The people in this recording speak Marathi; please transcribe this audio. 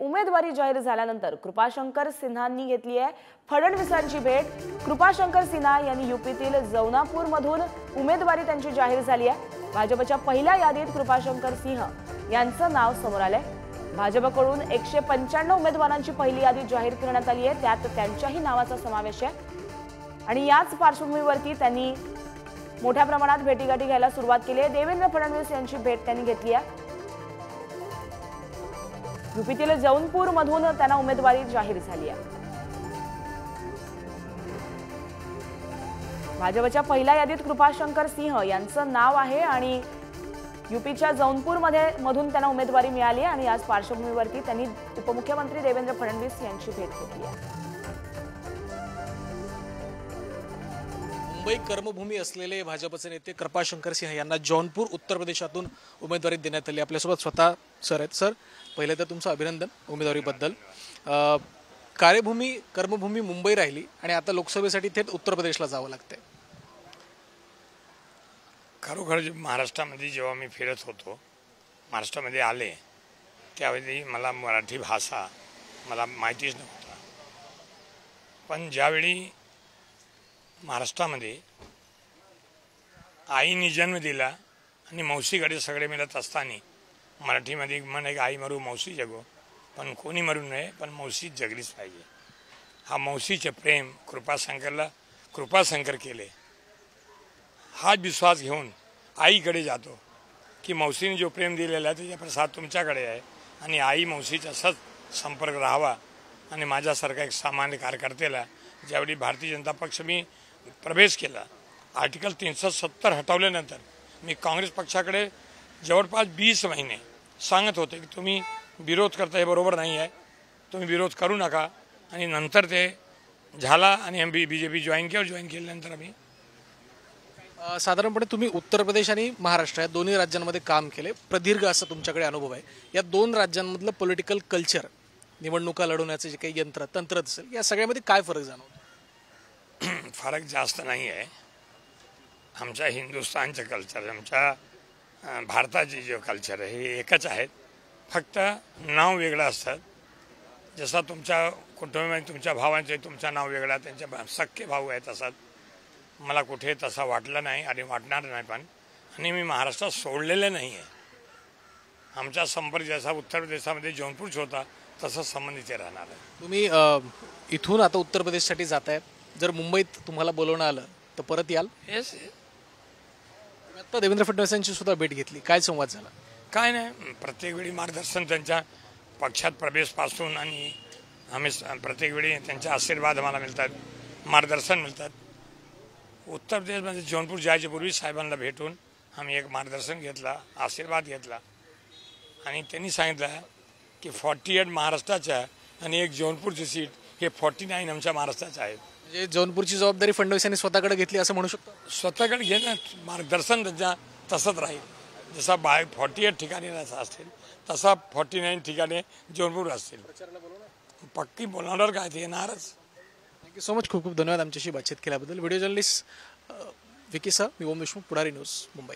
उमेदवारी जाहीर झाल्यानंतर कृपाशंकर सिन्हांनी घेतली आहे फडणवीसांची भेट। कृपाशंकर सिन्हा यांनी यूपीतील जौनापूरमधून उमेदवारी त्यांची जाहीर झाली आहे। भाजपच्या पहिल्या यादीत कृपाशंकर सिंह यांचं नाव समोर आलंय। भाजपकडून 195 उमेदवारांची पहिली यादी जाहीर करण्यात आली आहे, त्यात त्यांच्याही नावाचा समावेश आहे आणि याच पार्श्वभूमीवरती त्यांनी मोठ्या प्रमाणात भेटीगाठी घ्यायला सुरुवात केली आहे। देवेंद्र फडणवीस यांची भेट त्यांनी घेतली आहे। यूपीतील जौनपूरमधून त्यांना उमेदवारी जाहीर झाली आहे। भाजपच्या पहिल्या यादीत कृपाशंकर सिंह यांचं नाव आहे आणि यूपीच्या जौनपूरमधून त्यांना उमेदवारी मिळाली आणि याच पार्श्वभूमीवरती त्यांनी उपमुख्यमंत्री देवेंद्र फडणवीस यांची भेट घेतली आहे। मुंबई कर्मभूमी असलेले भाजपचे नेते कृपाशंकर सिंह यांना जौनपूर उत्तर प्रदेशातून उमेदवारी देण्यात आली। आपल्यासोबत स्वतः सर आहेत। सर, पहिले तर तुमचं अभिनंदन उमेदवारीबद्दल। कर्मभूमी मुंबई राहिली आणि आता लोकसभेसाठी थेट उत्तर प्रदेशला जावं लागतंय। खरोखर महाराष्ट्रामध्ये जेव्हा मी फिरत होतो, महाराष्ट्रामध्ये आले त्यावेळी मला मराठी भाषा मला माहितीच नव्हता, पण ज्यावेळी महाराष्ट्रामध्ये आईने जन्म दिला आणि मौसीकडे सगळे मिळत असताना मराठीमध्ये म्हणे आई मरू मौसी जगो, पण कोणी मरू नये, पण मौसी जगलीच पाहिजे। हा मौसीचे प्रेम कृपाशंकर केले। हा विश्वास घेऊन आईकडे जातो की मौसीने जो प्रेम दिलेला आहे त्याचा प्रसाद तुमच्याकडे आहे आणि आई मौसीचा असंच संपर्क राहावा। आणि माझ्यासारखा एक सामान्य कार्यकर्त्याला ज्यावेळी भारतीय जनता पक्ष मी प्रवेश केला, आर्टिकल 370 हटवल्यानंतर मी काँग्रेस पक्षाकडे जवळपास 20 महिने सांगत होते की तुम्ही विरोध करता हे बरोबर नाही आहे, तुम्ही विरोध करू नका। आणि नंतर ते झाला आणि आम्ही बीजेपी जॉईन केल्यानंतर आम्ही साधारणपणे तुम्ही उत्तर प्रदेश आणि महाराष्ट्र या दोन्ही राज्यांमध्ये काम केले, प्रदीर्घ असा तुमच्याकडे अनुभव आहे। या दोन राज्यांमधलं पॉलिटिकल कल्चर, निवडणुका लढवण्याचे जे काही तंत्र असेल, या सगळ्यामध्ये काय फरक जाणवतो? फरक जास्त नाही आहे। आमच्या हिंदुस्थानचं कल्चर, आमच्या भारताचे जे कल्चर आहे हे एकच आहेत, फक्त नाव वेगळं असतात। जसा तुमच्या कुटुंबामध्ये तुमच्या भावांचे तुमचं नाव वेगळं, त्यांचे सख्खे भाऊ आहेत, तसाच मला कुठे तसा वाटलं नाही आणि वाटणार नाही पण। आणि मी महाराष्ट्रात सोडलेलं नाही आहे। आमचा संपर्क जसा उत्तर प्रदेशामध्ये जौनपूरचा होता तसा संबंध इथे राहणार आहे। तुम्ही इथून आता उत्तर प्रदेशसाठी जाताय, जर मुंबईत तुम्हाला बोलवणं आलं तर परत याल? येस। आता देवेंद्र फडणवीसांची सुद्धा भेट घेतली, काय संवाद झाला? काय नाही, प्रत्येक वेळी मार्गदर्शन त्यांच्या पक्षात प्रवेशपासून आणि आम्ही प्रत्येक वेळी त्यांचे आशीर्वाद आम्हाला मिळतात, मार्गदर्शन मिळतात। उत्तर प्रदेशमध्ये जौनपूर जायच्या पूर्वी साहेबांना भेटून आम्ही एक मार्गदर्शन घेतला, आशीर्वाद घेतला आणि त्यांनी सांगितलं की 48 महाराष्ट्राच्या आणि एक जौनपूरची सीट हे 49 आमच्या महाराष्ट्राच्या आहेत। म्हणजे जौनपूरची जबाबदारी फडणवीसांनी स्वतःकडे घेतली असं म्हणू शकतो? स्वतःकडे घेणं, मार्गदर्शन त्यांच्या तसंच राहील। जसा 48 ठिकाणी असतील तसा 49 ठिकाणी जौनपूर असतील। पक्की बोलणार काय ते येणारच। थँक्यू सो मच, खूप खूप धन्यवाद आमच्याशी बातचीत केल्याबद्दल। व्हिडिओ जर्नलिस्ट विकी सह, मी ओम विष्णू, पुढारी न्यूज, मुंबई।